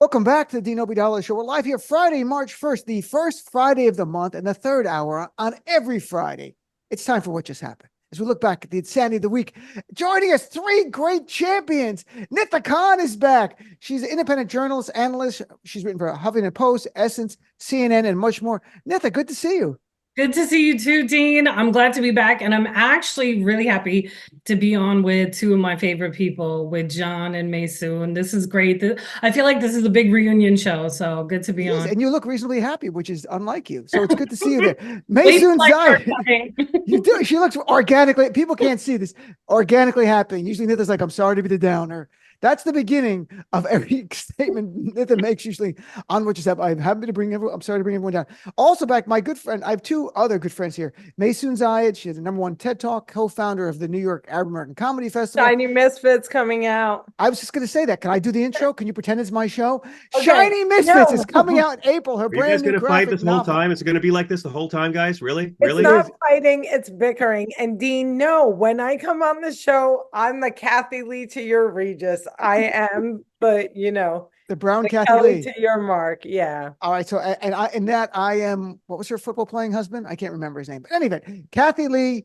Welcome back to the Dean Obeidallah Show. We're live here Friday, March 1st, the first Friday of the month and the third hour on every Friday. It's time for What Just Happened. As we look back at the insanity of the week, joining us, three great champions. Nida Khan is back. She's an independent journalist, analyst. She's written for Huffington Post, Essence, CNN, and much more. Nida, good to see you. Good to see you too, Dean. I'm glad to be back, and I'm actually really happy to be on with two of my favorite people, with John and Maysoon. This is great. I feel like this is a big reunion show, so good to be on. And you look reasonably happy, which is unlike you. So it's good to see you there. Maysoon Zayid. You do. She looks organically. People can't see this. Organically happy. Usually Nida's like, I'm sorry to be the downer. That's the beginning of every statement Nida makes usually on What Just Happened. I'm happy to bring everyone. I'm sorry to bring everyone down. Also back, my good friend. I have two other good friends here. Maysoon Zayid. She has the #1 TED Talk, co-founder of the New York Arab American Comedy Festival. Shiny Misfits coming out. I was just going to say that. Can I do the intro? Can you pretend it's my show? Okay. Shiny Misfits is coming out in April. Her brand new graphic novel. Are you guys going to fight this whole time? Is it going to be like this the whole time, guys? Really? It's not fighting. It's bickering. And Dean, no, when I come on the show, I'm the Kathy Lee to your Regis. I am, but the brown Kathy Kelly Lee to your Mark. Yeah. All right. So, I am, what was her football playing husband? I can't remember his name. But anyway, Kathy Lee,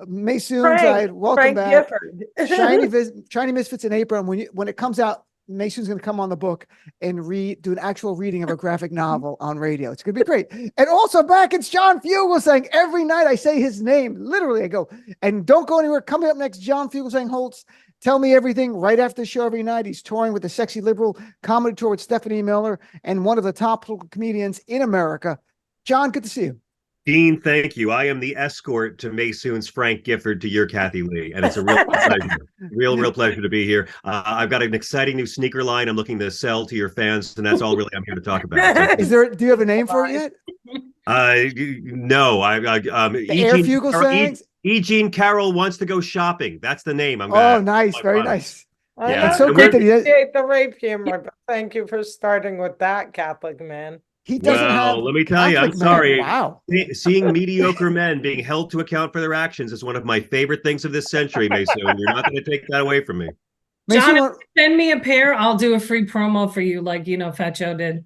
Maysoon Zayid, welcome back. Shiny Misfits in April. And when it comes out, Mason's going to come on the book and do an actual reading of a graphic novel on radio. It's going to be great. And also back, it's John Fugelsang. Every night I say his name. Literally, I go, and don't go anywhere. Coming up next, John Fugelsang holds Tell Me Everything right after the show every night. He's touring with the Sexy Liberal comedy tour with Stephanie Miller and one of the top political comedians in America. John, good to see you. Dean, thank you. I am the escort to Maysoon's Frank Gifford to your Kathy Lee, and it's a real pleasure, real pleasure to be here. I've got an exciting new sneaker line I'm looking to sell to your fans, and that's all really I'm here to talk about. Do you have a name for it yet? No. Air Fugelsangs? Eugene Carroll wants to go shopping. That's the name. Nice, very nice. Yeah, it's so great that he does the rape humor. But thank you for starting with that, Catholic man. He doesn't have. Let me tell you, I'm sorry. Wow. Seeing mediocre men being held to account for their actions is one of my favorite things of this century, Maysoon. You're not going to take that away from me. John, send me a pair. I'll do a free promo for you, like Fat Joe did.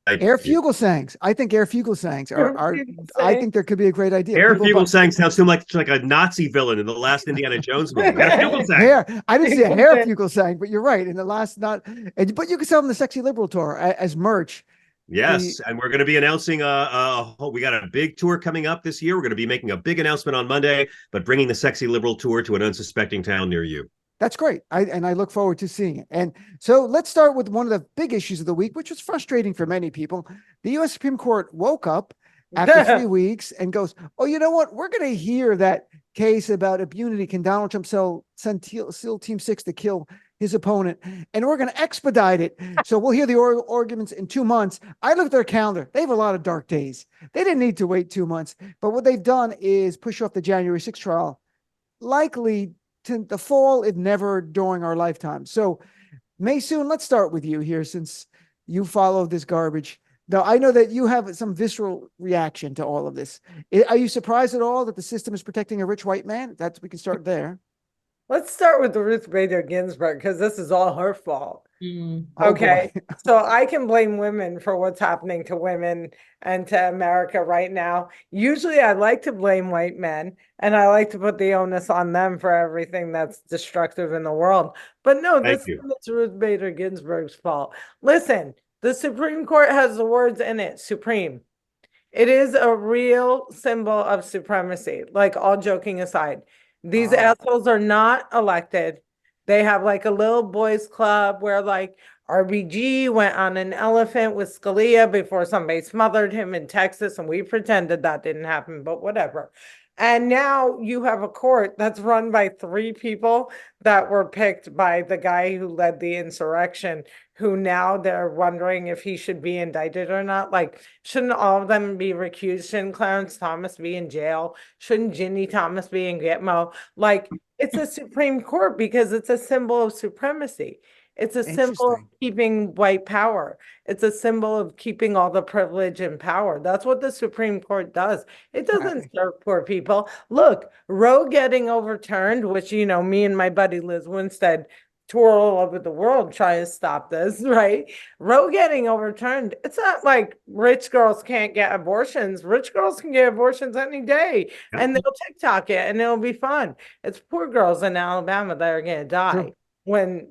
Air Fugelsangs. I think Air Fugelsangs are. I think there could be a great idea. Air Fugelsangs sounds too like a Nazi villain in the last Indiana Jones movie. I didn't see a hair Fugelsang, but you're right. In the last, but you can sell them the Sexy Liberal tour as merch. Yes, and we're going to be announcing we got a big tour coming up this year. We're going to be making a big announcement on Monday, but bringing the Sexy Liberal tour to an unsuspecting town near you. That's great. I look forward to seeing it. And so let's start with one of the big issues of the week, which was frustrating for many people. The U.S. Supreme Court woke up after 3 weeks and goes, oh, you know what? We're going to hear that case about impunity. Can Donald Trump send SEAL Team 6 to kill his opponent, and we're going to expedite it. So we'll hear the arguments in 2 months. I looked at their calendar. They have a lot of dark days. They didn't need to wait 2 months, but what they've done is push off the January 6th trial, likely to the fall, if never during our lifetime. So Maysoon, let's start with you here, since you follow this garbage. Now, I know that you have some visceral reaction to all of this. Are you surprised at all that the system is protecting a rich white man? We can start there. Let's start with Ruth Bader Ginsburg, because this is all her fault. Okay. So I can blame women for what's happening to women and to America right now. Usually I like to blame white men, and I like to put the onus on them for everything that's destructive in the world. But no, this is Ruth Bader Ginsburg's fault. Listen, the Supreme Court has the words in it, supreme. It is a real symbol of supremacy, like, all joking aside. These assholes are not elected. They have like a little boys club where like RBG went on an elephant with Scalia before somebody smothered him in Texas, and we pretended that didn't happen, but whatever. And now you have a court that's run by 3 people that were picked by the guy who led the insurrection, who now they're wondering if he should be indicted or not. Like, shouldn't all of them be recused? Shouldn't Clarence Thomas be in jail? Shouldn't Ginny Thomas be in Gitmo? Like, it's a Supreme Court because it's a symbol of supremacy. It's a symbol of keeping white power. It's a symbol of keeping all the privilege and power. That's what the Supreme Court does. It doesn't serve poor people. Look, Roe getting overturned, which, me and my buddy Liz Winstead tour all over the world trying to stop this, right? Roe getting overturned. It's not like rich girls can't get abortions. Rich girls can get abortions any day, and they'll TikTok it, and it'll be fun. It's poor girls in Alabama that are going to die. True. When,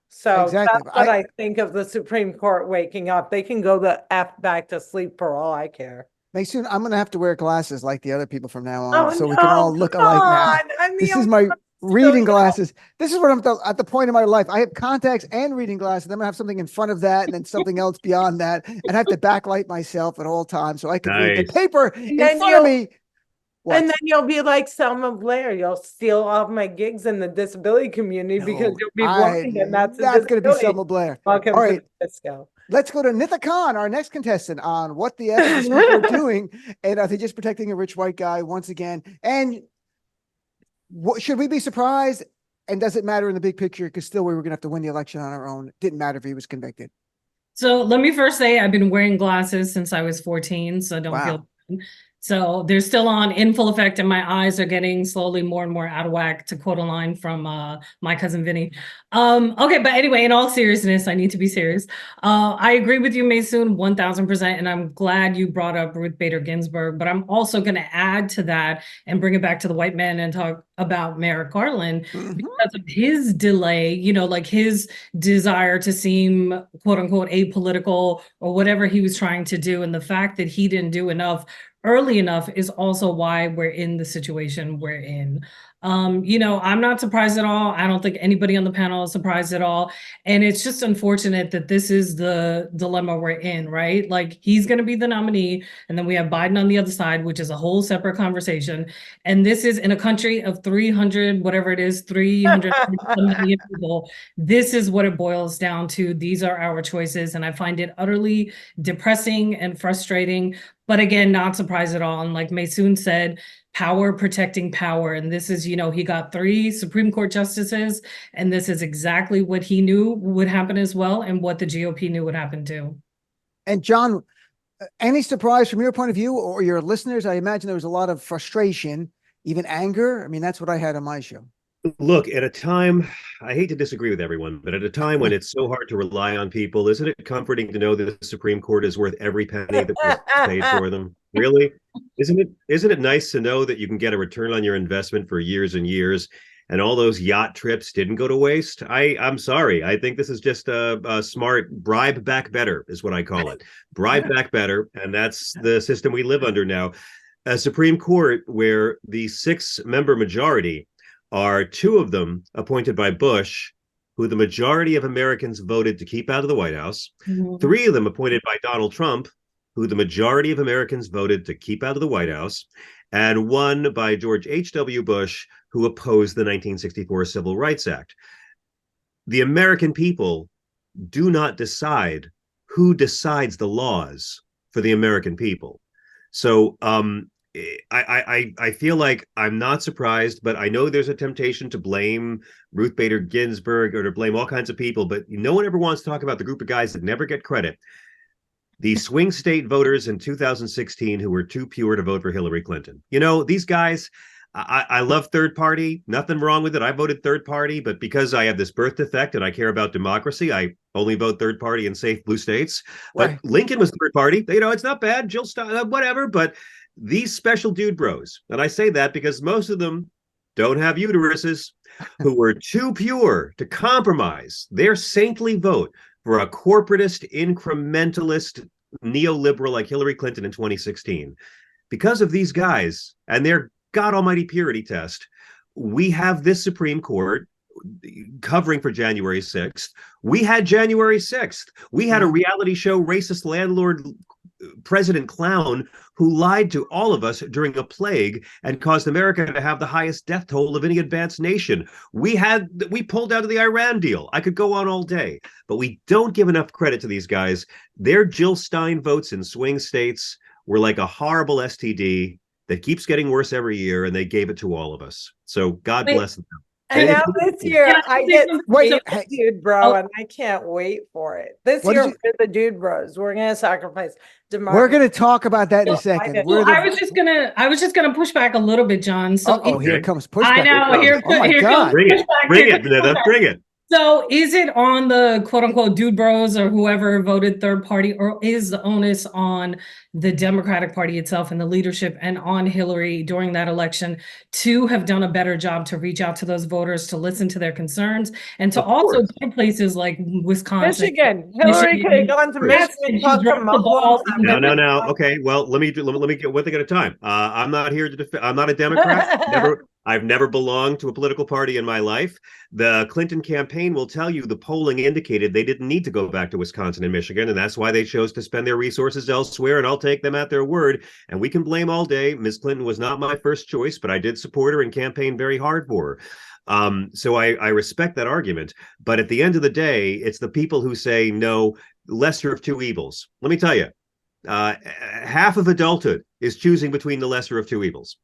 so Exactly. that's what I think of the Supreme Court waking up. They can go the F back to sleep for all I care. Maysoon, I'm going to have to wear glasses like the other people from now on, Oh, so we can all look alike now. This is my reading glasses. This is what I'm at the point in my life. I have contacts and reading glasses. Then I'm going to have something in front of that and then something else beyond that, and I have to backlight myself at all times so I can read the paper in front of me. What? And then you'll be like Selma Blair. You'll steal all of my gigs in the disability community because you'll be blind, and that's going to be Selma Blair. Welcome all right. to the disco. Let's go to Nida Khan, our next contestant, on what the F is people doing, and are they just protecting a rich white guy once again? And should we be surprised? And does it matter in the big picture? Because still, we were going to have to win the election on our own. Didn't matter if he was convicted. So let me first say I've been wearing glasses since I was 14, so don't feel bad. So they're still on in full effect, and my eyes are getting slowly more and more out of whack, to quote a line from my cousin Vinny. Okay, but anyway, in all seriousness, I need to be serious. I agree with you, Maysoon, 1000%, and I'm glad you brought up Ruth Bader Ginsburg, but I'm also going to add to that and bring it back to the white man and talk about Merrick Garland because of his delay, like his desire to seem, quote unquote, apolitical or whatever he was trying to do. And the fact that he didn't do enough early enough is also why we're in the situation we're in. I'm not surprised at all. I don't think anybody on the panel is surprised at all. And it's just unfortunate that this is the dilemma we're in, right? Like, he's going to be the nominee, and then we have Biden on the other side, which is a whole separate conversation. And this is in a country of 300, whatever it is, 300 million people. This is what it boils down to. These are our choices. And I find it utterly depressing and frustrating. But again, not surprised at all. And like Maysoon said, power protecting power. And this is, he got 3 Supreme Court justices, and this is exactly what he knew would happen as well, and what the GOP knew would happen too. And John, any surprise from your point of view or your listeners? I imagine there was a lot of frustration, even anger. I mean, that's what I had on my show. Look, at a time, I hate to disagree with everyone, but at a time when it's so hard to rely on people, isn't it comforting to know that the Supreme Court is worth every penny that was paid for them? Really? Isn't it nice to know that you can get a return on your investment for years and years, and all those yacht trips didn't go to waste? I'm sorry. I think this is just a smart bribe back better is what I call it. Bribe back better, and that's the system we live under now. A Supreme Court where the 6-member majority are 2 of them appointed by Bush, who the majority of Americans voted to keep out of the White House. 3 of them appointed by Donald Trump, who the majority of Americans voted to keep out of the White House, and 1 by George H.W. Bush, who opposed the 1964 Civil Rights Act. The American people do not decide who decides the laws for the American people. So I feel like I'm not surprised, but I know there's a temptation to blame Ruth Bader Ginsburg or to blame all kinds of people, but no one ever wants to talk about the group of guys that never get credit. The swing state voters in 2016 who were too pure to vote for Hillary Clinton. These guys, I love third party, nothing wrong with it. I voted third party, but because I have this birth defect and I care about democracy, I only vote third party in safe blue states. But Lincoln was third party. It's not bad. Jill Stein, whatever, but these special dude bros, and I say that because most of them don't have uteruses, who were too pure to compromise their saintly vote for a corporatist, incrementalist, neoliberal like Hillary Clinton in 2016. Because of these guys and their God almighty purity test, we have this Supreme Court covering for January 6th. We had January 6th. We had a reality show racist landlord president clown who lied to all of us during a plague and caused America to have the highest death toll of any advanced nation. We pulled out of the Iran deal. I could go on all day, but we don't give enough credit to these guys. Their Jill Stein votes in swing states were like a horrible STD that keeps getting worse every year, and they gave it to all of us. So God bless them. And now this year, I get to be the dude bro, and I can't wait for it. This year, we're the dude bros. We're going to sacrifice democracy. We're going to talk about that in a second. I was just gonna push back a little bit, John. So here comes pushback. I know. Oh my God. Bring it, Nida. Bring it. So is it on the quote unquote dude bros or whoever voted third party, or is the onus on the Democratic Party itself and the leadership and on Hillary during that election to have done a better job to reach out to those voters, to listen to their concerns, and to Of also course. go to places like Wisconsin, Michigan. Hillary could have gone to Yes, Michigan, and she talked to dropped the Muslims. ball. No. Okay, well, let me get one thing at a time. I'm not here to defend. I'm not a Democrat. I've never belonged to a political party in my life. The Clinton campaign will tell you the polling indicated they didn't need to go back to Wisconsin and Michigan, and that's why they chose to spend their resources elsewhere. And I'll take them at their word. And we can blame all day. Ms. Clinton was not my first choice, but I did support her and campaign very hard for her. So I respect that argument. But at the end of the day, it's the people who say no, lesser of two evils. Let me tell you, half of adulthood is choosing between the lesser of two evils.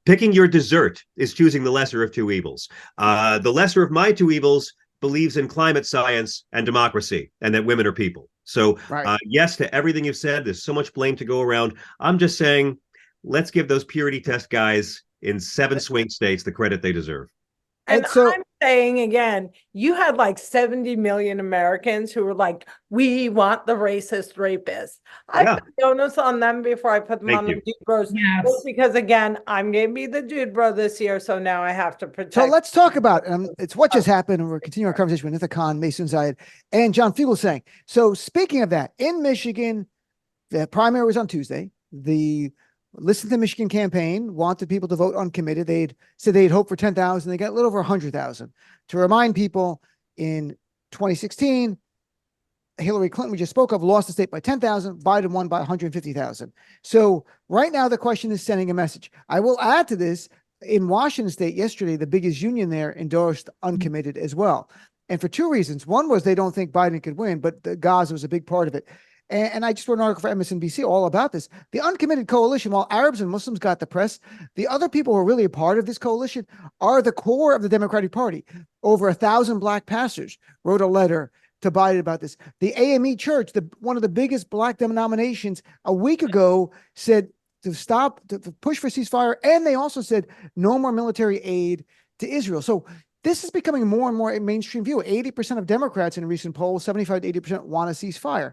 Picking your dessert is choosing the lesser of two evils. The lesser of my two evils believes in climate science and democracy and that women are people. So, Right. yes to everything you've said. There's so much blame to go around. I'm just saying, let's give those purity test guys in 7 swing states the credit they deserve. And so I'm saying again, you had like 70 million Americans who were like, we want the racist rapist. I Yeah. put the onus on them before I put them Thank on the you. dude bros. Yes. Just because again, I'm going to be the dude bro this year, so now I have to protect. So let's talk about it's what just happened, and we're continuing our conversation with Nida Khan, Maysoon Zayid, and John Fugelsang. So speaking of that, in Michigan, the primary was on Tuesday. The Listen to Michigan campaign wanted people to vote uncommitted. They'd said they'd hope for 10,000. They got a little over 100,000. To remind people, in 2016, Hillary Clinton, we just spoke of, lost the state by 10,000. Biden won by 150,000. So right now the question is sending a message. I will add to this, in Washington state yesterday, the biggest union there endorsed uncommitted as well. And for 2 reasons. One was they don't think Biden could win, but Gaza was a big part of it. And I just wrote an article for MSNBC all about this. The uncommitted coalition, while Arabs and Muslims got the press, the other people who are really a part of this coalition are the core of the Democratic Party. Over 1,000 black pastors wrote a letter to Biden about this. The AME Church, one of the biggest black denominations, a week ago said to stop, to push for ceasefire. And they also said no more military aid to Israel. So this is becoming more and more a mainstream view. 80% of Democrats in a recent poll, 75 to 80% want a ceasefire.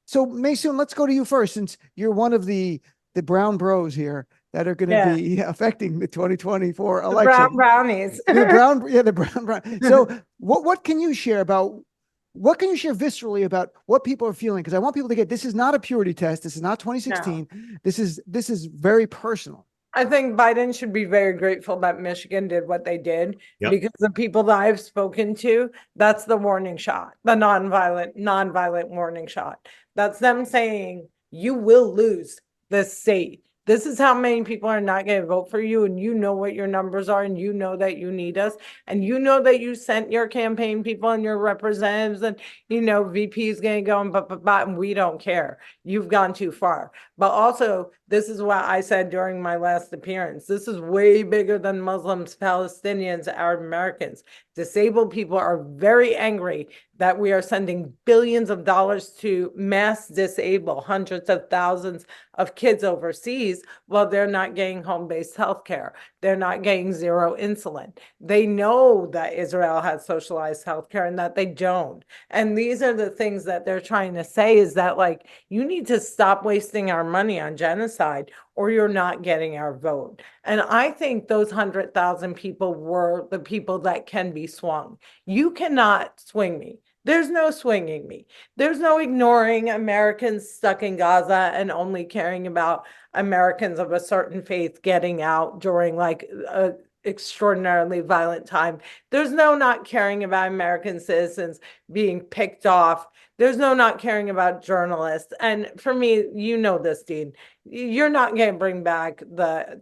So Maysoon, let's go to you first, since you're one of the brown bros here that are going to be affecting the 2024 election. Brown brownies. The brown. So what can you share viscerally about what people are feeling? Because I want people to get, this is not a purity test. This is not 2016. No. This is very personal. I think Biden should be very grateful that Michigan did what they did, because the people that I've spoken to, that's the warning shot, the nonviolent warning shot. That's them saying, you will lose this state. This is how many people are not going to vote for you. And you know what your numbers are. And you know that you need us. And you know that you sent your campaign people and your representatives. And, VP is going to go and we don't care. You've gone too far. But also, this is what I said during my last appearance. This is way bigger than Muslims, Palestinians, Arab Americans. Disabled people are very angry that we are sending billions of dollars to mass disable hundreds of thousands of kids overseas while they're not getting home-based health care. They're not getting zero insulin. They know that Israel has socialized health care and that they don't. And these are the things that they're trying to say, is that, like, you need to stop wasting our money on genocide or you're not getting our vote. And I think those 100,000 people were the people that can be swung. You cannot swing me. There's no swinging me. There's no ignoring Americans stuck in Gaza and only caring about Americans of a certain faith getting out during like a extraordinarily violent time. There's no not caring about American citizens being picked off. There's no not caring about journalists. And for me, you know this, Dean, you're not going to bring back the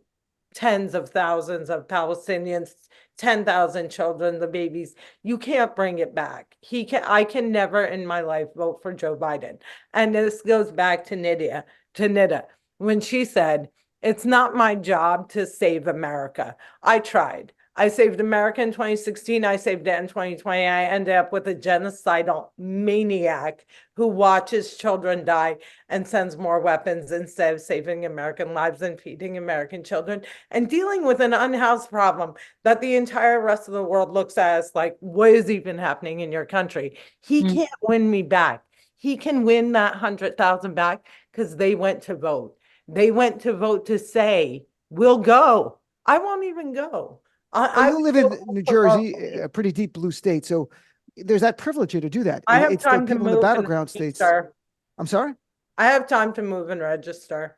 tens of thousands of Palestinians, 10,000 children, the babies. You can't bring it back. I can never in my life vote for Joe Biden. And this goes back to Nida, when she said, it's not my job to save America. I tried. I saved America in 2016. I saved it in 2020. I ended up with a genocidal maniac who watches children die and sends more weapons instead of saving American lives and feeding American children and dealing with an unhoused problem that the entire rest of the world looks at as like, what is even happening in your country? He can't win me back. He can win that 100,000 back because they went to vote. They went to vote to say, we'll go. I won't even go. Well, you live in New Jersey, a pretty deep blue state, so there's that privilege here to do that. I have It's the time to people in the move battleground states. I'm sorry? I have time to move and register.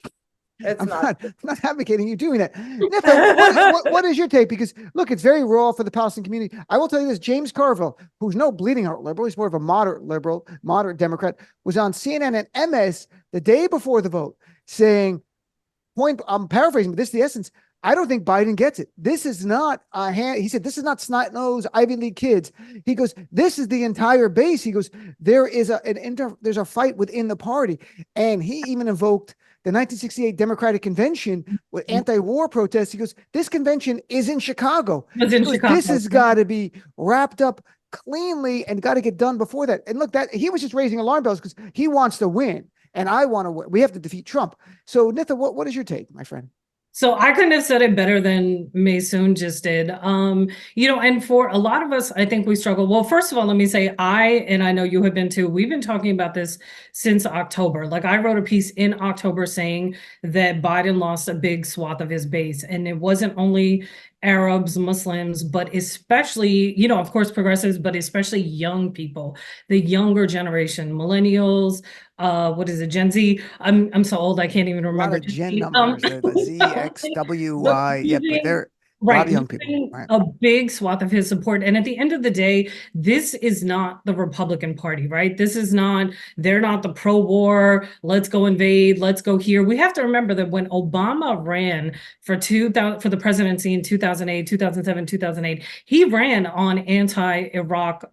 It's I'm not. not advocating you doing that. Nitha, what is your take? Because look, it's very raw for the Palestinian community. I will tell you this: James Carville, who's no bleeding heart liberal, he's more of a moderate liberal, moderate Democrat, was on CNN and MS the day before the vote saying, I'm paraphrasing, but this is the essence. I don't think Biden gets it. This is not a hand. He said, this is not snot-nosed Ivy League kids. He goes, this is the entire base. He goes, there's a fight within the party. And he even invoked the 1968 Democratic Convention with anti-war protests. He goes, this convention is in Chicago. This has got to be wrapped up cleanly and got to get done before that. And look, that he was just raising alarm bells because he wants to win. And I want to win. We have to defeat Trump. So Nitha, what is your take, my friend? So I couldn't have said it better than Maysoon just did. And for a lot of us, I think we struggle. Well, first of all, let me say and I know you have been too, we've been talking about this since October. Like I wrote a piece in October saying that Biden lost a big swath of his base. And it wasn't only Arabs, Muslims, but especially, of course, progressives, but especially young people, the younger generation, millennials, what is it, Gen Z? I'm so old, I can't even remember. A lot of Gen numbers, the Z, X, W, Y. Yeah, but they're right. A lot of young people. Right. A big swath of his support. And at the end of the day, this is not the Republican Party, right? They're not the pro-war, let's go invade, let's go here. We have to remember that when Obama ran for the presidency in 2008, 2007, 2008, he ran on anti-Iraq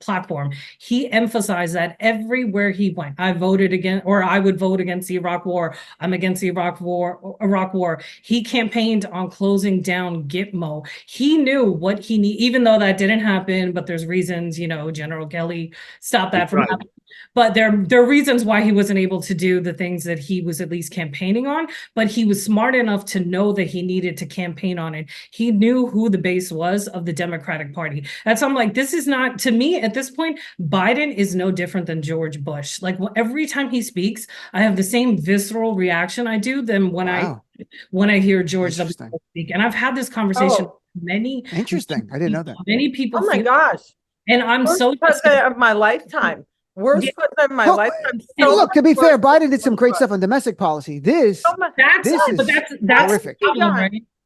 platform. He emphasized that everywhere he went. I would vote against the Iraq war. I'm against the Iraq war. He campaigned on closing down Gitmo. He knew what he needed, even though that didn't happen, but there's reasons, General Kelly stopped that from happening. But there are reasons why he wasn't able to do the things that he was at least campaigning on, but he was smart enough to know that he needed to campaign on it. He knew who the base was of the Democratic Party. And so I'm like, this is not, to me at this point, Biden is no different than George Bush. Like every time he speaks, I have the same visceral reaction I do than when I hear George W. speak. And I've had this conversation with many. Interesting. I didn't know that. Many people. Oh my gosh. And I'm so president of my lifetime. Worst president of my lifetime. Look, to be fair, Biden did some great stuff on domestic policy. That's horrific.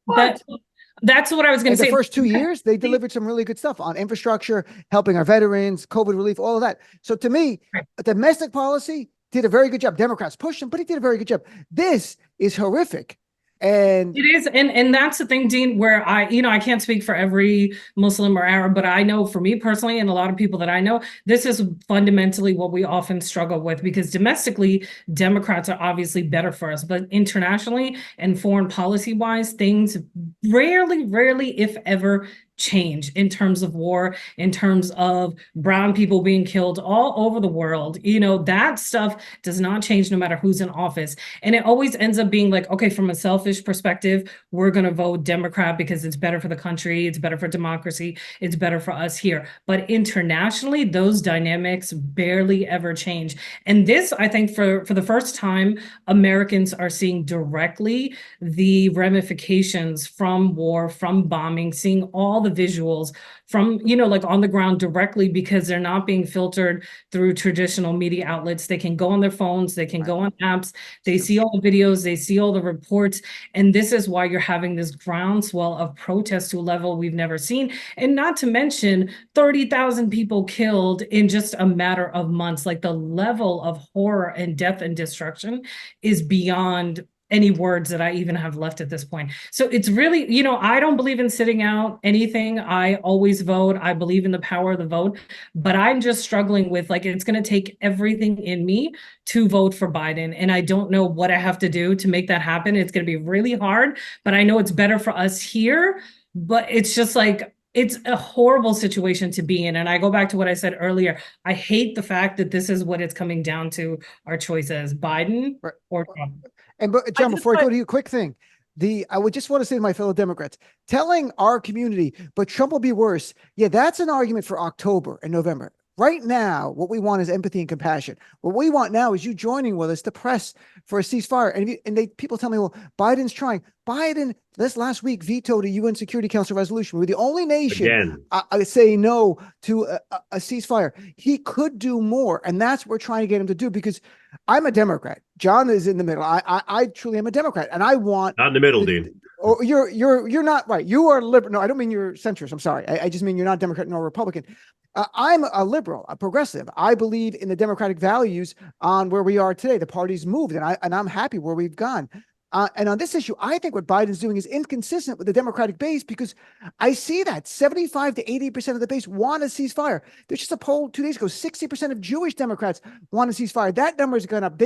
Right? That's what I was going to say. The first 2 years, they delivered some really good stuff on infrastructure, helping our veterans, COVID relief, all of that. So to me, domestic policy did a very good job. Democrats pushed him, but he did a very good job. This is horrific. And it is, and that's the thing, Dean, where I can't speak for every Muslim or Arab, but I know for me personally, and a lot of people that I know, this is fundamentally what we often struggle with, because domestically, Democrats are obviously better for us, but internationally and foreign policy wise, things rarely, if ever, change in terms of war, in terms of brown people being killed all over the world. That stuff does not change no matter who's in office. And it always ends up being like, okay, from a selfish perspective, we're going to vote Democrat because it's better for the country, it's better for democracy, it's better for us here. But internationally, those dynamics barely ever change. And this, I think, for the first time, Americans are seeing directly the ramifications from war, from bombing, seeing all the visuals from, like on the ground directly, because they're not being filtered through traditional media outlets. They can go on their phones, they can go on apps, they see all the videos, they see all the reports. And this is why you're having this groundswell of protest to a level we've never seen. And not to mention 30,000 people killed in just a matter of months. Like the level of horror and death and destruction is beyond any words that I even have left at this point. So it's really, I don't believe in sitting out anything. I always vote. I believe in the power of the vote, but I'm just struggling with, like, it's going to take everything in me to vote for Biden. And I don't know what I have to do to make that happen. It's going to be really hard, but I know it's better for us here but it's just like, it's a horrible situation to be in. And I go back to what I said earlier. I hate the fact that this is what it's coming down to, our choices, Biden or Trump. And John, before I go to you, quick thing. I would just want to say to my fellow Democrats, telling our community, but Trump will be worse. Yeah, that's an argument for October and November. Right now, what we want is empathy and compassion. What we want now is you joining with us to press for a ceasefire. And people tell me, well, Biden's trying. Biden, this last week, vetoed a UN Security Council resolution. We're the only nation say no to a ceasefire. He could do more, and that's what we're trying to get him to do, because I'm a Democrat. John is in the middle. I truly am a Democrat, and I want not in the middle, Dean. Oh, you're not right. You are liberal. No, I don't mean you're centrist. I'm sorry. I just mean you're not Democrat nor Republican. I'm a liberal, a progressive. I believe in the democratic values on where we are today. The party's moved, and I'm happy where we've gone. And on this issue, I think what Biden's doing is inconsistent with the Democratic base, because I see that 75 to 80% of the base want a ceasefire. There's just a poll 2 days ago, 60% of Jewish Democrats want a ceasefire. That number is going up.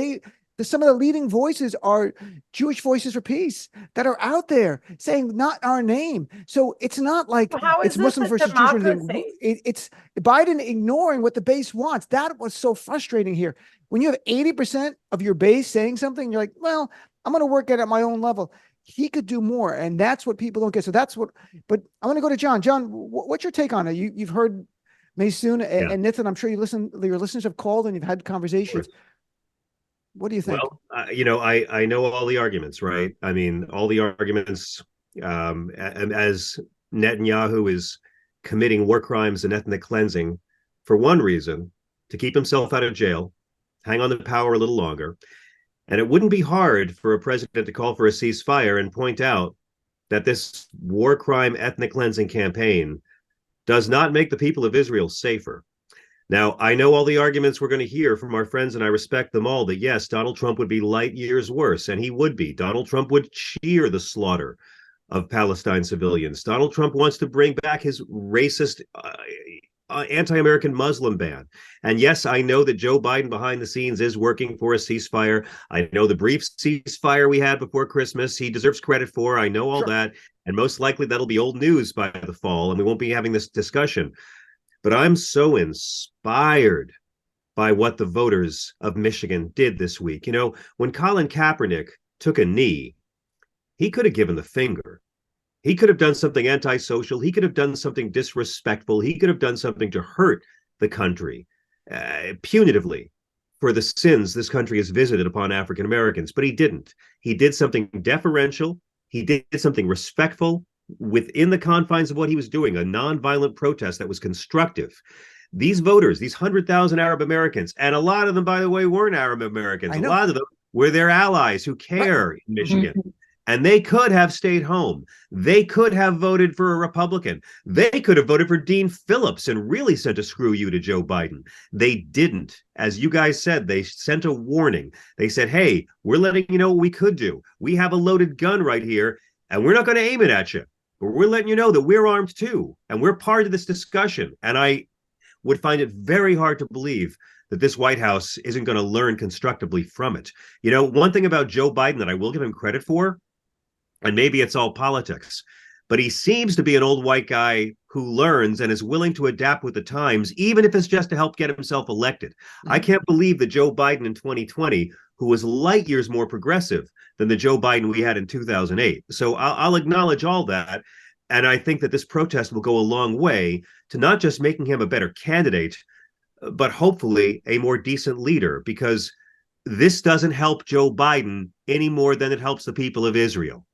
Some of the leading voices are Jewish Voices for Peace that are out there saying not our name. So it's not like it's Muslims versus Jews or anything. It's Biden ignoring what the base wants. That was so frustrating here. When you have 80% of your base saying something, you're like, well, I'm going to work at my own level. He could do more. And that's what people don't get. So but I want to go to John. John, what's your take on it? You've heard Maysoon and Nathan. I'm sure your listeners have called and you've had conversations. What do you think? Well, I know all the arguments, right? I mean, all the arguments, and as Netanyahu is committing war crimes and ethnic cleansing for one reason, to keep himself out of jail, hang on to power a little longer. And it wouldn't be hard for a president to call for a ceasefire and point out that this war crime ethnic cleansing campaign does not make the people of Israel safer. Now, I know all the arguments we're going to hear from our friends, and I respect them all, that yes, Donald Trump would be light years worse, and he would be. Donald Trump would cheer the slaughter of Palestine civilians. Donald Trump wants to bring back his racist, anti-American Muslim ban. And yes, I know that Joe Biden behind the scenes is working for a ceasefire. I know the brief ceasefire we had before Christmas, he deserves credit for. I know all that. And most likely that'll be old news by the fall, and we won't be having this discussion. But I'm so inspired by what the voters of Michigan did this week. When Colin Kaepernick took a knee, he could have given the finger. He could have done something antisocial. He could have done something disrespectful. He could have done something to hurt the country punitively for the sins this country has visited upon African Americans. But he didn't. He did something deferential. He did something respectful within the confines of what he was doing, a nonviolent protest that was constructive. These voters, these 100,000 Arab Americans, and a lot of them, by the way, weren't Arab Americans. A lot of them were their allies who care in Michigan. And they could have stayed home. They could have voted for a Republican. They could have voted for Dean Phillips and really sent a screw you to Joe Biden. They didn't. As you guys said, they sent a warning. They said, hey, we're letting you know what we could do. We have a loaded gun right here, and we're not going to aim it at you. But we're letting you know that we're armed too, and we're part of this discussion. And I would find it very hard to believe that this White House isn't going to learn constructively from it. One thing about Joe Biden that I will give him credit for, and maybe it's all politics, but he seems to be an old white guy who learns and is willing to adapt with the times, even if it's just to help get himself elected. I can't believe that Joe Biden in 2020, who was light years more progressive than the Joe Biden we had in 2008. So I'll acknowledge all that. And I think that this protest will go a long way to not just making him a better candidate, but hopefully a more decent leader, because this doesn't help Joe Biden any more than it helps the people of Israel.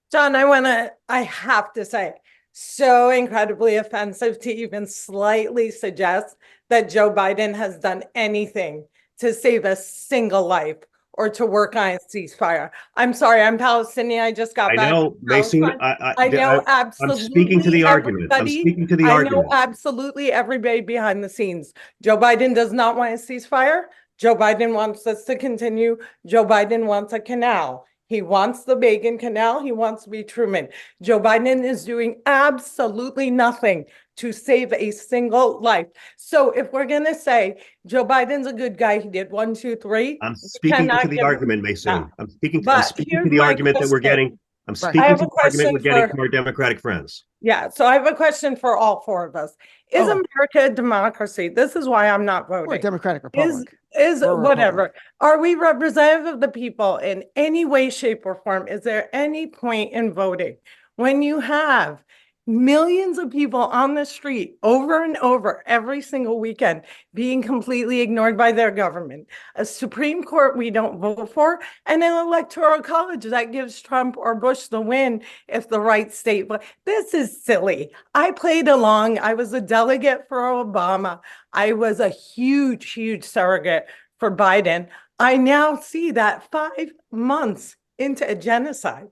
John, I have to say, so incredibly offensive to even slightly suggest that Joe Biden has done anything to save a single life or to work on a ceasefire. I'm sorry, I'm Palestinian. I just got back. I know, Maysoon. I know absolutely. I'm speaking to the argument. I'm speaking to the argument. I know absolutely everybody behind the scenes. Joe Biden does not want a ceasefire. Joe Biden wants us to continue. Joe Biden wants a canal. He wants the Beacon Canal. He wants to be Truman. Joe Biden is doing absolutely nothing to save a single life. So if we're going to say Joe Biden's a good guy, he did 1, 2, 3. I'm speaking to the argument, Maysoon. I'm speaking to the argument that we're getting. I'm speaking to the argument we're getting from our Democratic friends. Yeah, so I have a question for all four of us. Is Oh. America a democracy? This is why I'm not We're a voting. Democratic Is Republic. is We're a whatever. republic. Are we representative of the people in any way, shape, or form? Is there any point in voting when you have millions of people on the street over and over every single weekend being completely ignored by their government, a Supreme Court we don't vote for, and an electoral college that gives Trump or Bush the win if the right state? But this is silly. I played along. I was a delegate for Obama. I was a huge, huge surrogate for Biden. I now see that 5 months into a genocide,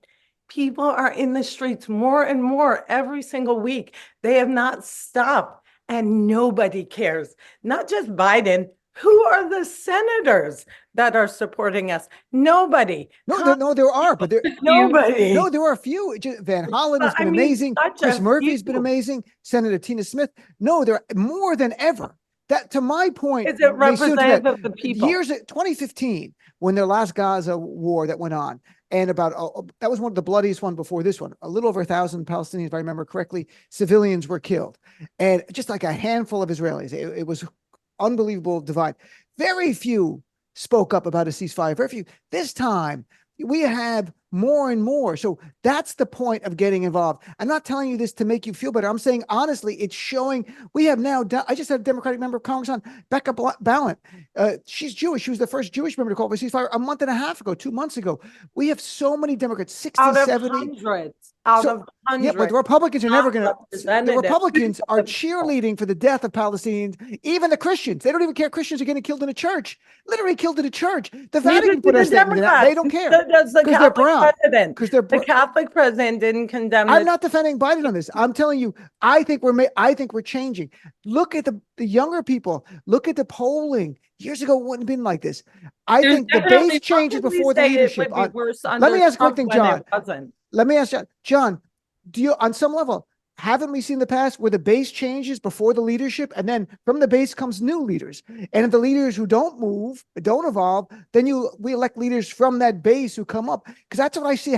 people are in the streets more and more every single week. They have not stopped, and nobody cares. Not just Biden. Who are the senators that are supporting us? Nobody. No, there are, but there Nobody. no, there are a few. Van Hollen has been amazing. such Chris a Murphy's been few. amazing. Senator Tina Smith. No, there are more than ever. That, to my point, Is it Maysoon, to representative that, of the people? years 2015, when the last Gaza war that went on, and about that was one of the bloodiest one before this one. A little over 1,000 Palestinians, if I remember correctly, civilians were killed, and just like a handful of Israelis. It was unbelievable divide. Very few spoke up about a ceasefire. Very few. This time, we have more and more. So that's the point of getting involved. I'm not telling you this to make you feel better. I'm saying, honestly, it's showing we have now done. I just had a Democratic member of Congress on, Becca Ballant. She's Jewish. She was the first Jewish member to call for a ceasefire a month and a half ago, 2 months ago. We have so many Democrats, 60, Out of 70. hundreds. Out So- of hundreds. Yeah, but the Republicans are never going to. The representative Republicans are of the people. cheerleading for the death of Palestinians. Even the Christians, they don't even care. Christians are getting killed in a church, literally killed in a church. The Neither Vatican do put the a statement that they don't care Neither does the 'cause they're brown. Catholic president. because they're. The Catholic president didn't condemn I'm the not defending Biden on this. I'm telling you, I think we're changing. Look at the younger people. Look at the polling. Years ago, it wouldn't have been like this. I There's think the definitely base changes Publicly before the say it leadership. would be worse Let under me ask a quick Trump thing, when John. it wasn't. Let me ask John, do you, on some level, haven't we seen the past where the base changes before the leadership, and then from the base comes new leaders? And if the leaders who don't move, don't evolve, then we elect leaders from that base who come up. Because that's what I see.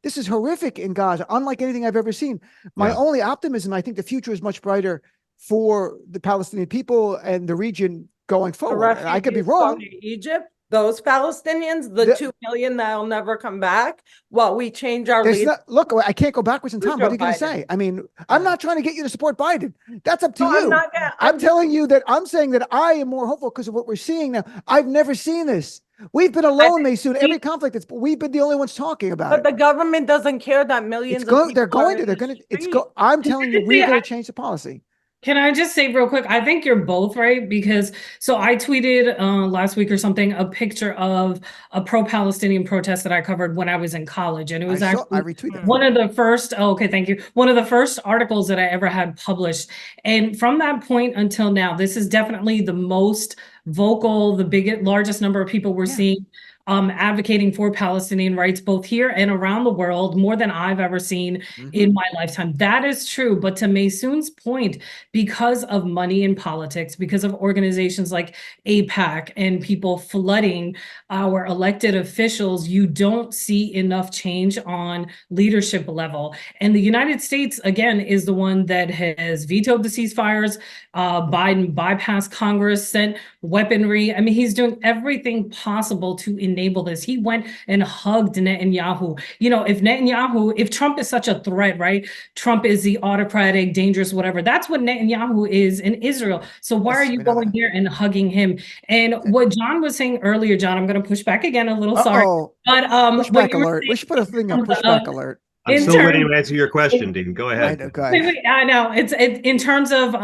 This is horrific in Gaza, unlike anything I've ever seen. My only optimism, I think the future is much brighter for the Palestinian people and the region going The forward. And I could be refugees wrong. going to Egypt, those Palestinians, the 2 million that'll never come back, while we change our There's lead. look, I can't go backwards in time. What are you going to Joe say? I mean, I'm not trying to get you to support Biden. That's up to No, you. I'm not I'm telling you that I'm saying that I am more hopeful because of what we're seeing now. I've never seen this. We've been alone, Maysoon. Every conflict, we've been the only ones talking about But it. the government doesn't care that millions of people They're going to. are They're in the going to. street. I'm telling you, we're Yeah, going to change the policy. Can I just say real quick? I think you're both right, because so I tweeted last week or something a picture of a pro-Palestinian protest that I covered when I was in college, and it was I actually retweeted one of the first. Oh, okay, thank you. One of the first articles that I ever had published, and from that point until now, this is definitely the most vocal, the biggest, largest number of people we're seeing advocating for Palestinian rights, both here and around the world, more than I've ever seen in my lifetime. That is true. But to Maysoon's point, because of money in politics, because of organizations like AIPAC and people flooding our elected officials, you don't see enough change on leadership level. And the United States, again, is the one that has vetoed the ceasefires. Biden bypassed Congress, sent weaponry. I mean, he's doing everything possible to enable this. He went and hugged Netanyahu. You know, if Trump is such a threat, right? Trump is the autocratic, dangerous, whatever. That's what Netanyahu is in Israel. So why are you going here and hugging him? And what John was saying earlier, John, I'm going to push back again a little. Sorry, but pushback alert. We should put a thing up. Pushback alert. I'm still waiting to answer your question, Dean. Go ahead. I know it's in terms of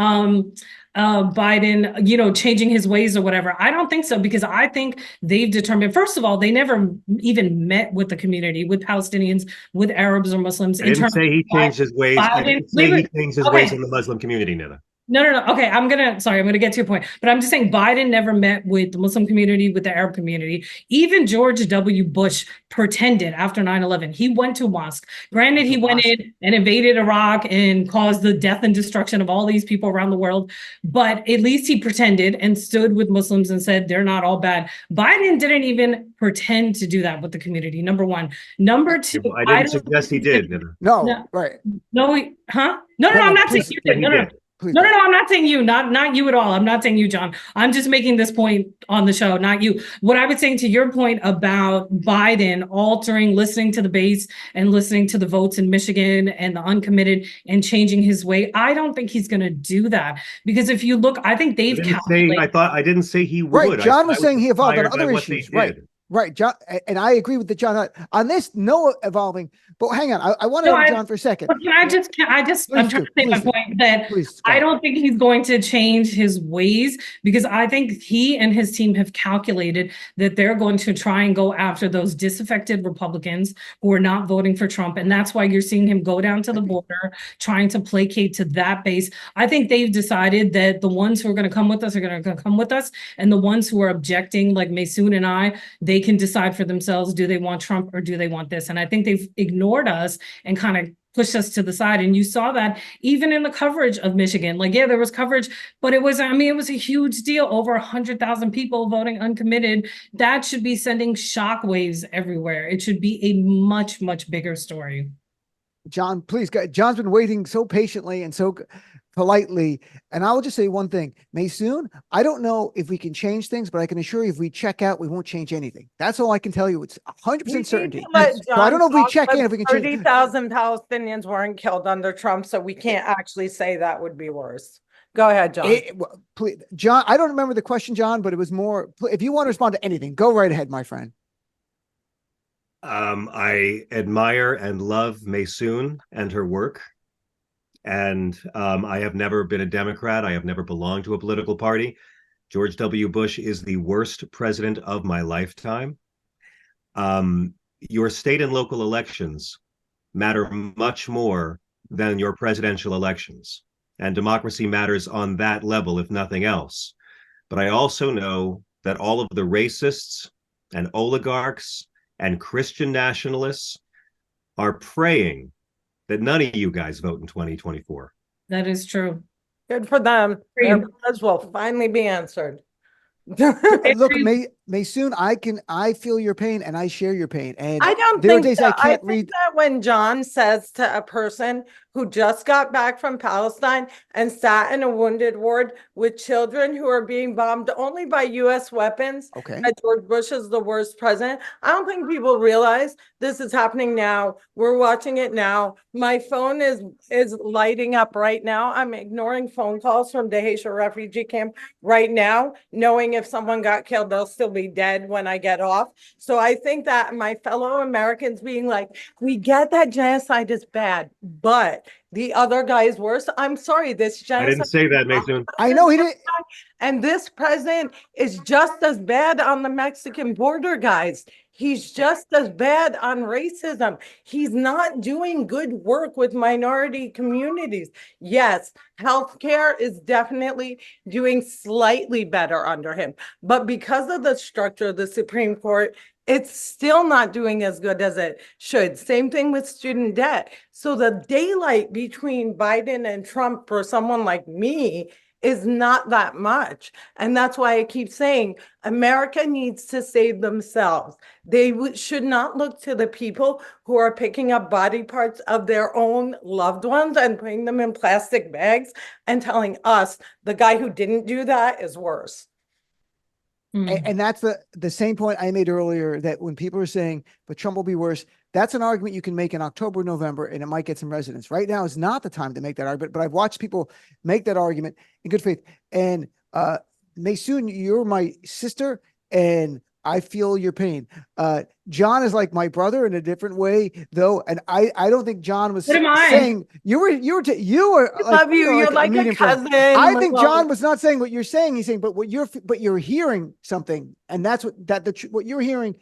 Biden, you know, changing his ways or whatever. I don't think so, because I think they've determined, first of all, they never even met with the community, with Palestinians, with Arabs or Muslims. I didn't say he changed his ways. I didn't say he changed his ways in the Muslim community, Nida. No. Okay, I'm gonna get to your point, but I'm just saying Biden never met with the Muslim community, with the Arab community. Even George W. Bush pretended after 9/11. He went to mosque. Granted, he went in and invaded Iraq and caused the death and destruction of all these people around the world, but at least he pretended and stood with Muslims and said they're not all bad. Biden didn't even pretend to do that with the community, number one. Number two, I didn't suggest he did. No, right. No, huh? No, I'm not saying please, you did. No. Please. No, I'm not saying you, not you at all. I'm not saying you, John. I'm just making this point on the show, not you. What I was saying to your point about Biden altering, listening to the base and listening to the votes in Michigan and the uncommitted and changing his way, I don't think he's going to do that, because if you look, I think they've calculated. I didn't say he would. Right, John was saying he evolved on other inspired by what issues. they Right. did. Right, John, and I agree with the John on this. No evolving, but hang on, I want to go to John for a second. But I'm trying to say my point that I don't think he's going to change his ways, because I think he and his team have calculated that they're going to try and go after those disaffected Republicans who are not voting for Trump, and that's why you're seeing him go down to the border, trying to placate to that base. I think they've decided that the ones who are going to come with us are going to come with us, and the ones who are objecting, like Maysoon and I, they can decide for themselves, do they want Trump or do they want this? And I think they've ignored us and kind of pushed us to the side. And you saw that even in the coverage of Michigan. Like, yeah, there was coverage, but it was a huge deal. Over 100,000 people voting uncommitted. That should be sending shockwaves everywhere. It should be a much, much bigger story. John, please. John's been waiting so patiently and so politely. And I will just say one thing, Maysoon, I don't know if we can change things, but I can assure you if we check out, we won't change anything. That's all I can tell you. It's 100% certainty. So I don't know if we check in, if we can change. 30,000 Palestinians weren't killed under Trump, so we can't actually say that would be worse. Go ahead, John. Please, John, I don't remember the question, John, but it was more, if you want to respond to anything, go right ahead, my friend. I admire and love Maysoon and her work. And I have never been a Democrat. I have never belonged to a political party. George W. Bush is the worst president of my lifetime. Your state and local elections matter much more than your presidential elections. And democracy matters on that level, if nothing else. But I also know that all of the racists and oligarchs and Christian nationalists are praying that none of you guys vote in 2024. That is true. Good for them. Their prayers will finally be answered. Look, Maysoon, I feel your pain and I share your pain. And I don't there think are days that, I can't read that when John says to a person who just got back from Palestine and sat in a wounded ward with children who are being bombed only by US weapons, that George Bush is the worst president. I don't think people realize this is happening now. We're watching it now. My phone is lighting up right now. I'm ignoring phone calls from Daheisha refugee camp right now, knowing if someone got killed, they'll still be dead when I get off. So I think that my fellow Americans being like, we get that genocide is bad, but the other guy is worse. I'm sorry, this genocide. I didn't say that, Maysoon. I know he didn't. And this president is just as bad on the Mexican border, guys. He's just as bad on racism. He's not doing good work with minority communities. Yes, healthcare is definitely doing slightly better under him. But because of the structure of the Supreme Court, it's still not doing as good as it should. Same thing with student debt. So the daylight between Biden and Trump for someone like me is not that much. And that's why I keep saying America needs to save themselves. They should not look to the people who are picking up body parts of their own loved ones and putting them in plastic bags and telling us the guy who didn't do that is worse. And that's the same point I made earlier, that when people are saying, but Trump will be worse, that's an argument you can make in October, November, and it might get some resonance. Right now is not the time to make that argument, but I've watched people make that argument in good faith. And Maysoon, you're my sister, and I feel your pain. John is like my brother in a different way, though, and I don't think John was saying you were. You're like a cousin. I think John was not saying what you're saying. He's saying, but you're hearing something, and that's what you're hearing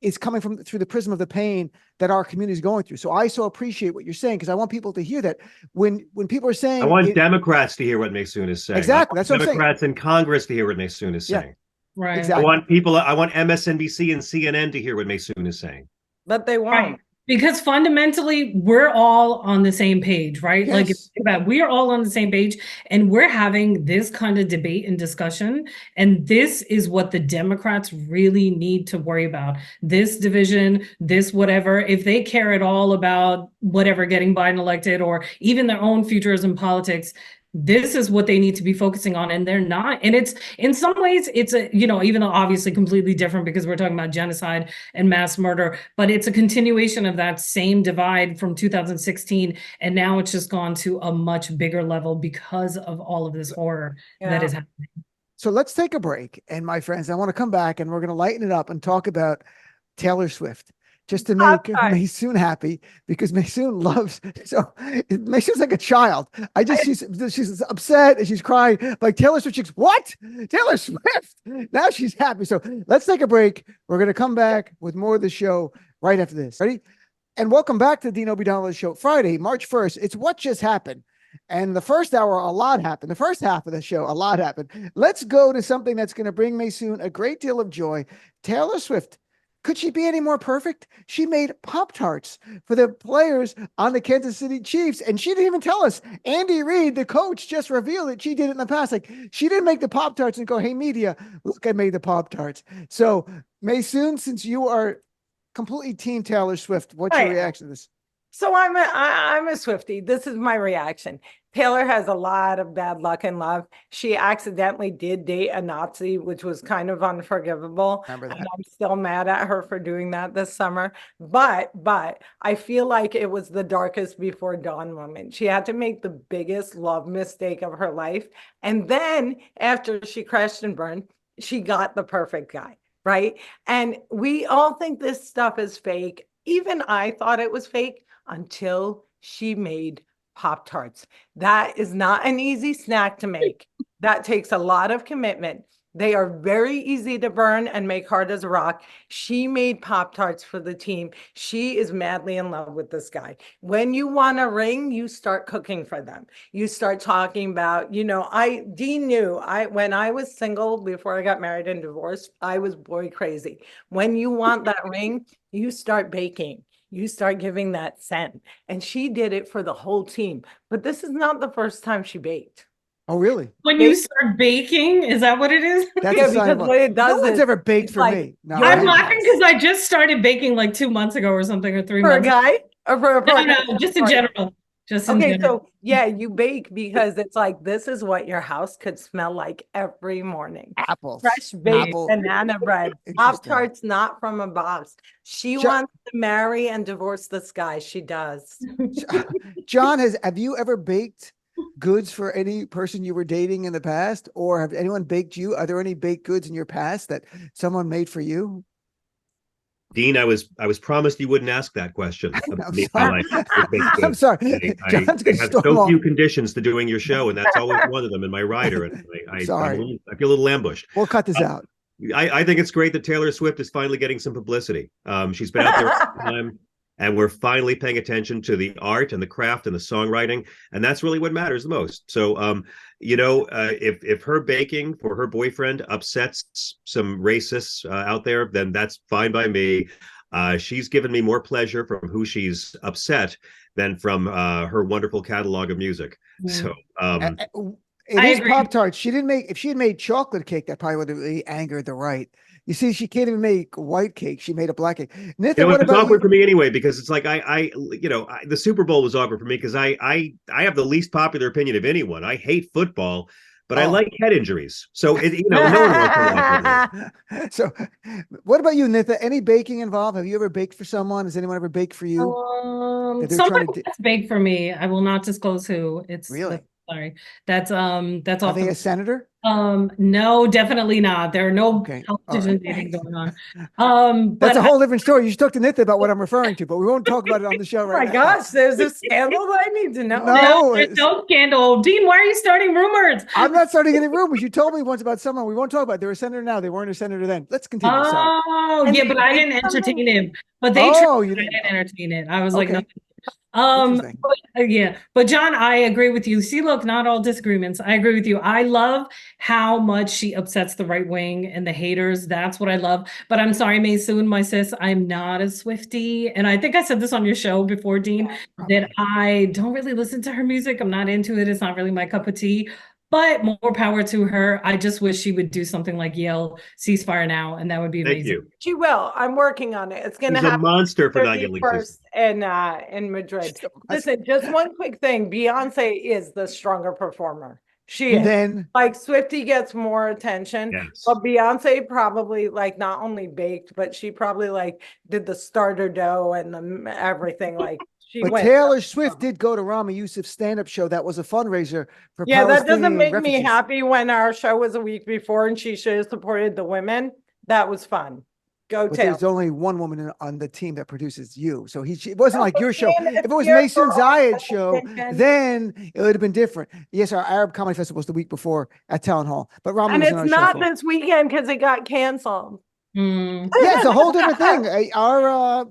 is coming from through the prism of the pain that our community is going through. So I so appreciate what you're saying, because I want people to hear that when people are saying, I want Democrats to hear what Maysoon is saying. Exactly. That's what I'm saying. Democrats in Congress to hear what Maysoon is saying. Right. Exactly. I want MSNBC and CNN to hear what Maysoon is saying. But they won't. Right. Because fundamentally, we're all on the same page, right? Like, Yes. we are all on the same page, and we're having this kind of debate and discussion. And this is what the Democrats really need to worry about. This division, this whatever, if they care at all about whatever getting Biden elected or even their own futures in politics, this is what they need to be focusing on, and they're not. And it's, in some ways, it's a, even though obviously completely different because we're talking about genocide and mass murder, but it's a continuation of that same divide from 2016. And now it's just gone to a much bigger level because of all of this horror that is happening. So let's take a break. And my friends, I want to come back and we're going to lighten it up and talk about Taylor Swift, just to make Maysoon happy, because Maysoon loves, Maysoon's like a child. She's upset and she's crying. Like Taylor Swift, she's, what? Taylor Swift. Now she's happy. So let's take a break. We're going to come back with more of the show right after this. Ready? And welcome back to the Dean Obeidallah Show. Friday, March 1st. It's What Just Happened. And the first hour, a lot happened. The first half of the show, a lot happened. Let's go to something that's going to bring Maysoon a great deal of joy. Taylor Swift. Could she be any more perfect? She made Pop Tarts for the players on the Kansas City Chiefs, and she didn't even tell us. Andy Reid, the coach, just revealed that she did it in the past. Like, she didn't make the Pop Tarts and go, hey, media, look, I made the Pop Tarts. So, Maysoon, since you are completely team Taylor Swift, what's your reaction to this? So I'm a Swiftie. This is my reaction. Taylor has a lot of bad luck in love. She accidentally did date a Nazi, which was kind of unforgivable. Remember that. And I'm still mad at her for doing that this summer. But I feel like it was the darkest before dawn moment. She had to make the biggest love mistake of her life. And then after she crashed and burned, she got the perfect guy, right? And we all think this stuff is fake. Even I thought it was fake until she made Pop Tarts. That is not an easy snack to make. That takes a lot of commitment. They are very easy to burn and make hard as a rock. She made Pop Tarts for the team. She is madly in love with this guy. When you want a ring, you start cooking for them. You start talking about, Dean knew when I was single before I got married and divorced, I was boy crazy. When you want that ring, you start baking. You start giving that scent. And she did it for the whole team. But this is not the first time she baked. Oh, really? When you start baking, is that what it is? That's a sign of what it does. No one's ever baked for me. No, I'm laughing because I just started baking like 2 months ago or something, or 3 months. For a guy? Or for a No, just in general. So you bake because it's like, this is what your house could smell like every morning. Apples. Fresh baked banana bread. Pop Tarts not from a box. She wants to marry and divorce this guy. She does. John, have you ever baked goods for any person you were dating in the past, or have anyone baked you? Are there any baked goods in your past that someone made for you? Dean, I was promised you wouldn't ask that question. I'm sorry. I have so few conditions to doing your show, and that's always one of them in my rider. And I feel a little ambushed. We'll cut this out. I think it's great that Taylor Swift is finally getting some publicity. She's been out there for some time, and we're finally paying attention to the art and the craft and the songwriting, and that's really what matters the most. So, if her baking for her boyfriend upsets some racists out there, then that's fine by me. She's given me more pleasure from who she's upset than from her wonderful catalog of music. So, it is Pop Tarts. If she had made chocolate cake, that probably would have really angered the right. You see, she can't even make white cake. She made a black cake. Nitha, what about awkward for me anyway, because it's like the Super Bowl was awkward for me because I have the least popular opinion of anyone. I hate football, but I like head injuries. So no one wants to. So, what about you, Nitha? Any baking involved? Have you ever baked for someone? Has anyone ever baked for you? Somebody has baked for me. I will not disclose who. It's really. Sorry. That's Are off they the a senator? no, definitely not. There are no Okay. All television right. dating going on. That's But a whole different story. You should talk to Nitha about what I'm referring to, but we won't talk about it on the show Oh right my now. gosh, there's a scandal that I need to know. No, there's no scandal. Dean, why are you starting rumors? I'm not starting any rumors. You told me once about someone. We won't talk about it. They're a senator now. They weren't a senator then. Let's continue. Sorry. Oh, And yeah, they but I did didn't entertain something- him. But they tried. Oh, you I didn't. didn't entertain it. I was like, no. Okay. Interesting. Yeah, but John, I agree with you. See, look, not all disagreements. I agree with you. I love how much she upsets the right wing and the haters. That's what I love. But I'm sorry, Maysoon, my sis, I'm not a Swiftie. And I think I said this on your show before, Dean, that I don't really listen to her music. I'm not into it. It's not really my cup of tea. But more power to her. I just wish she would do something like yell ceasefire now, and that would be Thank amazing. you. She will. I'm working on it. It's going to He's a happen monster for not yelling. 31st in Madrid. She's a Listen, just one quick thing. Beyonce is the stronger performer. She is. Then Like Swiftie gets more attention, Yes. but Beyonce probably like not only baked, but she probably like did the starter dough and the everything. Like she but went. Taylor Swift did go to Rami Youssef's stand-up show. That was a fundraiser for Yeah, that doesn't Palestinian make me refugees. happy when our show was a week before and she should have supported the women. That was fun. Go But Taylor. there's only one woman on the team that produces you. So it wasn't like your show. Man, If it was you're Maysoon all Zayid's show, attention. then it would have been different. Yes, our Arab Comedy Festival was the week before at Town Hall, but Rami And was it's on our show. not for- this weekend because it got canceled. Hmm. Yeah, it's a whole different thing. Our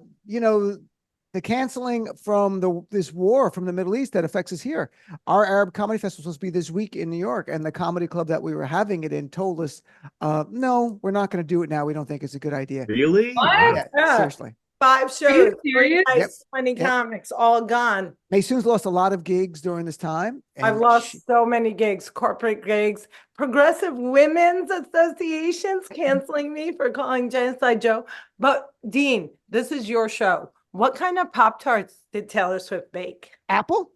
the canceling from this war from the Middle East that affects us here. Our Arab Comedy Festival was supposed to be this week in New York, and the comedy club that we were having it in told us, no, we're not going to do it now. We don't think it's a good idea. Really? What? Wow. Yeah. Seriously. 5 shows, 3 serious? nights, Yep. 20 Yep. comics, all gone. Maysoon's lost a lot of gigs during this time. I've and lost so many gigs, corporate gigs, progressive women's associations canceling me for calling Genocide Joe. But Dean, this is your show. What kind of Pop Tarts did Taylor Swift bake? Apple?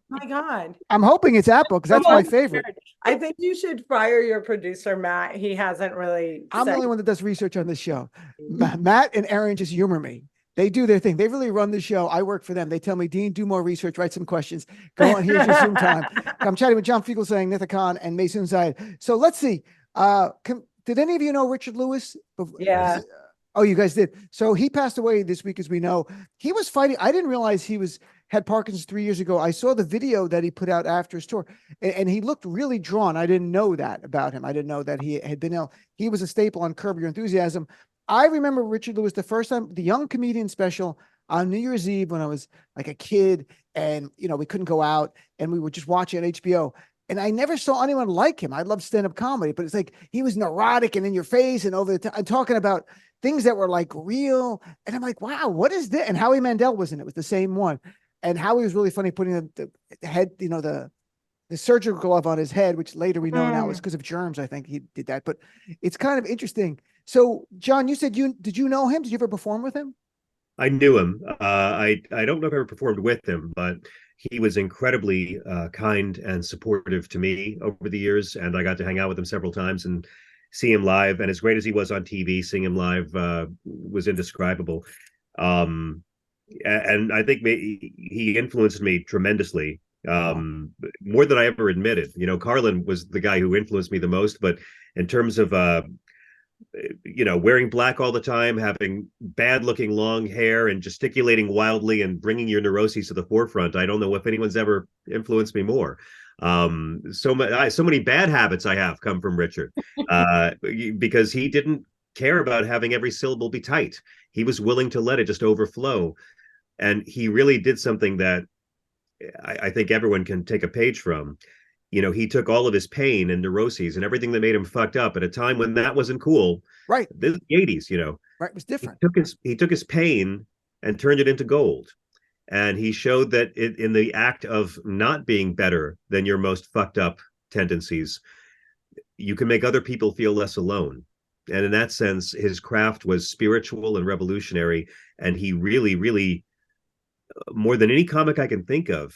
My God. I'm hoping it's Apple because that's my I'm favorite. scared. I think you should fire your producer, Matt. He hasn't really I'm the said- only one that does research on this show. Matt and Aaron just humor me. They do their thing. They really run the show. I work for them. They tell me, Dean, do more research, write some questions. Go on, here's your Zoom time. I'm chatting with John Fugelsang, Nida Khan, and Maysoon Zayid. So let's see. Did any of you know Richard Lewis? Yeah. Oh, you guys did. So he passed away this week, as we know. He was fighting. I didn't realize he had Parkinson's 3 years ago. I saw the video that he put out after his tour, and he looked really drawn. I didn't know that about him. I didn't know that he had been ill. He was a staple on Curb Your Enthusiasm. I remember Richard Lewis the first time, the Young Comedian special on New Year's Eve when I was like a kid, and we couldn't go out, and we would just watch it on HBO. And I never saw anyone like him. I love stand-up comedy, but it's like he was neurotic and in your face and over the time, talking about things that were like real. And I'm like, wow, what is this? And Howie Mandel was in it. It was the same one. And Howie was really funny putting the head, the surgical glove on his head, which later we know now was because of germs. I think he did that. But it's kind of interesting. So, John, you said did you know him? Did you ever perform with him? I knew him. I don't know if I ever performed with him, but he was incredibly kind and supportive to me over the years, and I got to hang out with him several times and see him live. And as great as he was on TV, seeing him live was indescribable. And I think he influenced me tremendously, more than I ever admitted. Carlin was the guy who influenced me the most, but in terms of wearing black all the time, having bad looking long hair and gesticulating wildly and bringing your neuroses to the forefront, I don't know if anyone's ever influenced me more. So many bad habits I have come from Richard, because he didn't care about having every syllable be tight. He was willing to let it just overflow. And he really did something that I think everyone can take a page from. He took all of his pain and neuroses and everything that made him fucked up at a time when that wasn't cool. Right. This is the 80s, Right. It was different. He took his pain and turned it into gold. And he showed that in the act of not being better than your most fucked up tendencies, you can make other people feel less alone. And in that sense, his craft was spiritual and revolutionary. And he really, really, more than any comic I can think of,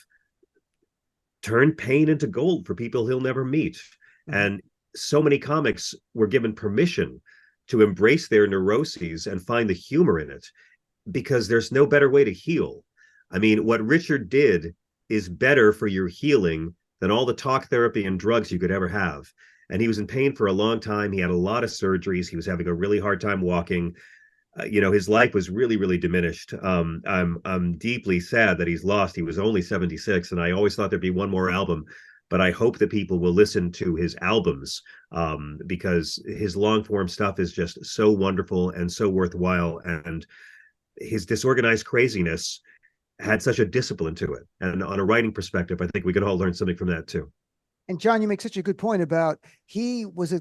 turned pain into gold for people he'll never meet. Mm-hmm. And so many comics were given permission to embrace their neuroses and find the humor in it, because there's no better way to heal. I mean, what Richard did is better for your healing than all the talk therapy and drugs you could ever have. And he was in pain for a long time. He had a lot of surgeries. He was having a really hard time walking. His life was really, really diminished. I'm deeply sad that he's lost. He was only 76, and I always thought there'd be one more album. But I hope that people will listen to his albums, because his long form stuff is just so wonderful and so worthwhile. And his disorganized craziness had such a discipline to it. And on a writing perspective, I think we could all learn something from that too. And John, you make such a good point about he was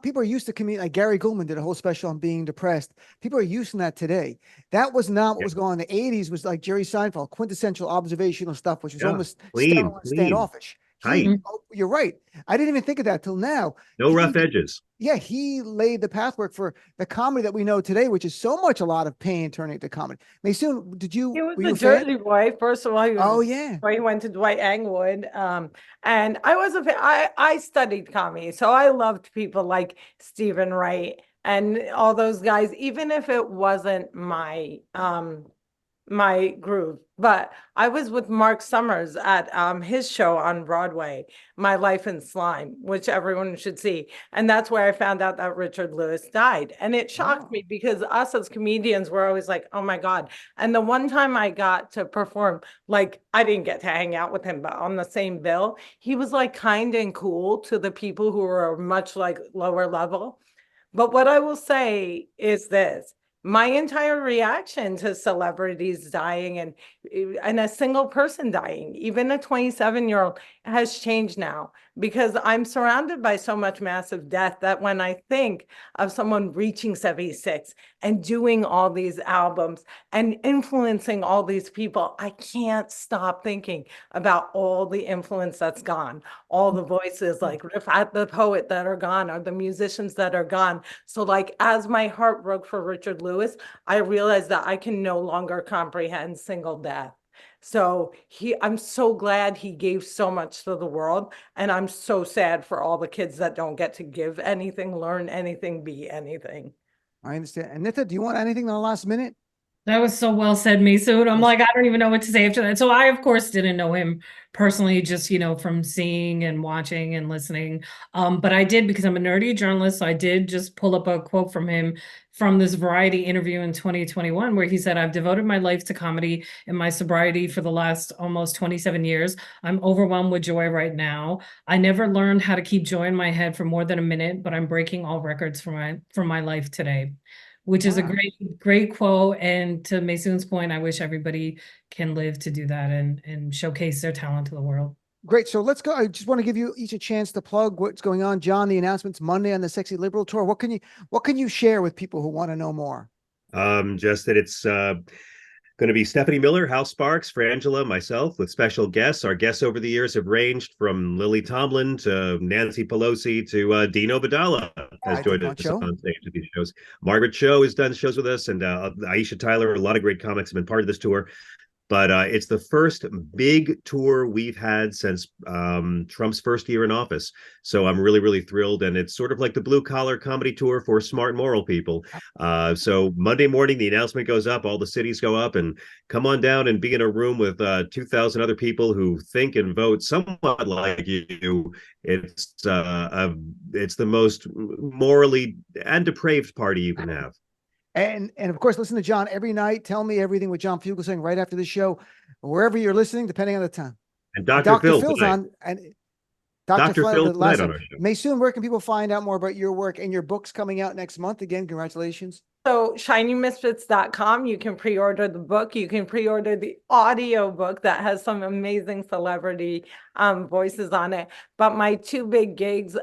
people are used to comedian, like Gary Goldman did a whole special on being depressed. People are used to that today. That was not what was going on. The 80s was like Jerry Seinfeld, quintessential observational stuff, which was almost sterile and standoffish. You're right. I didn't even think of that till now. No rough edges. Yeah, he laid the pathwork for the comedy that we know today, which is so much a lot of pain turning into comedy. Maysoon, did you? He was a Jersey boy. First of all, he was yeah. He went to Dwight Englewood, and I was I studied comedy, so I loved people like Stephen Wright and all those guys, even if it wasn't my my groove. But I was with Mark Summers at his show on Broadway, My Life in Slime, which everyone should see. And that's where I found out that Richard Lewis died. And it shocked me because us as comedians were always like, oh my God. And the one time I got to perform, like I didn't get to hang out with him, but on the same bill, he was like kind and cool to the people who were much like lower level. But what I will say is this. My entire reaction to celebrities dying and a single person dying, even a 27-year-old, has changed now because I'm surrounded by so much massive death that when I think of someone reaching 76 and doing all these albums and influencing all these people, I can't stop thinking about all the influence that's gone, all the voices like Rifat the poet that are gone, or the musicians that are gone. So like, as my heart broke for Richard Lewis, I realized that I can no longer comprehend single death. So I'm so glad he gave so much to the world. And I'm so sad for all the kids that don't get to give anything, learn anything, be anything. I understand. And Nitha, do you want anything in the last minute? That was so well said, Maysoon. I'm like, I don't even know what to say after that. So I, of course, didn't know him personally, just, from seeing and watching and listening. But I did, because I'm a nerdy journalist, so I did just pull up a quote from him from this Variety interview in 2021, where he said, I've devoted my life to comedy and my sobriety for the last almost 27 years. I'm overwhelmed with joy right now. I never learned how to keep joy in my head for more than a minute, but I'm breaking all records for my life today. Which is a great quote. And to Maysoon's point, I wish everybody can live to do that and showcase their talent to the world. Great. So let's go. I just want to give you each a chance to plug what's going on. John, the announcements Monday on the Sexy Liberal Tour. What can you share with people who want to know more? Just that it's going to be Stephanie Miller, Hal Sparks, Frangela, myself, with special guests. Our guests over the years have ranged from Lily Tomlin to Nancy Pelosi to Dean Obeidallah has joined us on stage at these shows. Margaret Cho has done shows with us, and Aisha Tyler. A lot of great comics have been part of this tour. But it's the first big tour we've had since Trump's first year in office. So I'm really, really thrilled. And it's sort of like the blue collar comedy tour for smart, moral people. So Monday morning, the announcement goes up, all the cities go up, and come on down and be in a room with 2,000 other people who think and vote somewhat like you. It's the most morally and depraved party you can have. And of course, listen to John every night. Tell Me Everything with John Fugelsang right after the show, wherever you're listening, depending on the time. And Dr. Phil's on, and Dr. Phil tonight on our show. Maysoon, where can people find out more about your work and your books coming out next month? Again, congratulations. So shinymisfits.com, you can pre-order the book. You can pre-order the audio book that has some amazing celebrity voices on it. But my two big gigs,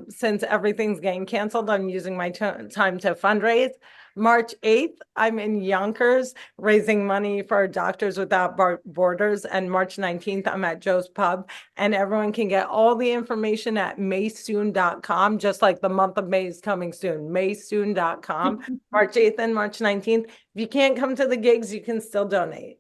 since everything's getting canceled, I'm using my time to fundraise. March 8th, I'm in Yonkers raising money for Doctors Without Borders. And March 19th, I'm at Joe's Pub. And everyone can get all the information at maysoon.com, just like the month of May is coming soon. Maysoon.com, March 8th and March 19th. If you can't come to the gigs, you can still donate.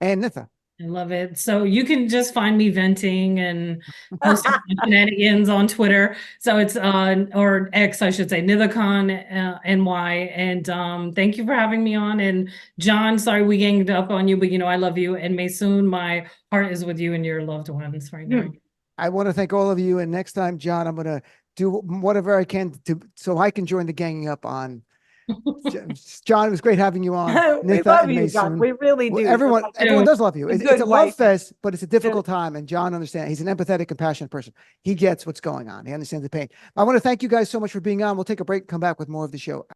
And Nitha. I love it. So you can just find me venting and posting shenanigans on Twitter. So it's or X, I should say, Nida Khan NY. And thank you for having me on. And John, sorry we ganged up on you, but I love you. And Maysoon, my heart is with you and your loved ones right now. I want to thank all of you. And next time, John, I'm going to do whatever I can so I can join the ganging up on. John, it was great having you on. We Nitha love and you, John. Maysoon. We really do. Everyone does love you. It's a love white fest, but it's a difficult time. And John understands. He's an empathetic, compassionate person. He gets what's going on. He understands the pain. I want to thank you guys so much for being on. We'll take a break and come back with more of the show.